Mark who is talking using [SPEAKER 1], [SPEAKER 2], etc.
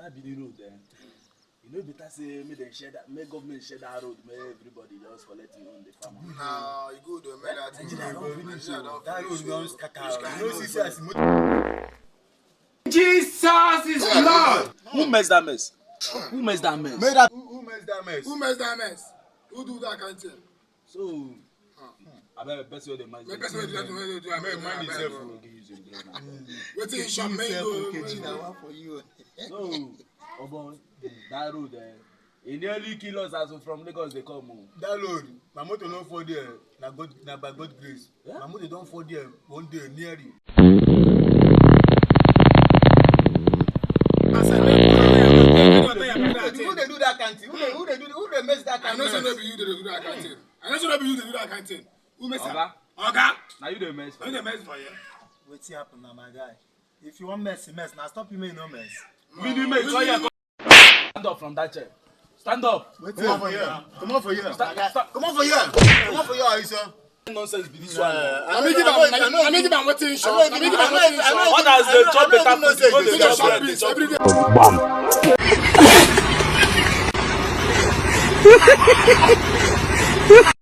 [SPEAKER 1] that be the road then. You know better say make them share that, make government share that road, make everybody just collect it on the farm.
[SPEAKER 2] Nah, you go to make that thing.
[SPEAKER 3] That road don't scatter. You know see as
[SPEAKER 4] Jesus is Lord.
[SPEAKER 1] Who messed that mess? Who messed that mess?
[SPEAKER 3] Who messed that mess?
[SPEAKER 2] Who messed that mess? Who do that kind of thing?
[SPEAKER 1] So, I bet the best way they manage.
[SPEAKER 2] The best way to do that,
[SPEAKER 3] Man himself.
[SPEAKER 2] wait till you shop mango.
[SPEAKER 3] For you.
[SPEAKER 1] So, that road there, it nearly kill us as from Lagos they come.
[SPEAKER 3] That road, my motor don't fall there. Na by God grace.
[SPEAKER 1] Yeah?
[SPEAKER 3] My motor don't fall there one day near you.
[SPEAKER 2] Who
[SPEAKER 3] they do that kind of thing? Who they mess that
[SPEAKER 2] I
[SPEAKER 3] kind
[SPEAKER 2] know
[SPEAKER 3] of
[SPEAKER 2] some
[SPEAKER 3] thing?
[SPEAKER 2] of you they do that kind of thing. I know some of you they do that kind of thing. Who mess
[SPEAKER 1] Oga?
[SPEAKER 2] up? Oga?
[SPEAKER 1] Now you the mess.
[SPEAKER 2] Who the mess for you?
[SPEAKER 5] What's happen now, my guy? If you want mess. Now stop you make no mess.
[SPEAKER 1] We do mess. Stand up from that chair. Stand up.
[SPEAKER 3] Come on for here. Come on for here.
[SPEAKER 1] Stop.
[SPEAKER 3] Come on for here. Come on for here, Aisha.
[SPEAKER 1] Nonsense be this one.
[SPEAKER 2] I make it I'm waiting shop. I make it I'm waiting shop.
[SPEAKER 1] What has the job better food?
[SPEAKER 2] Go to shop please every day.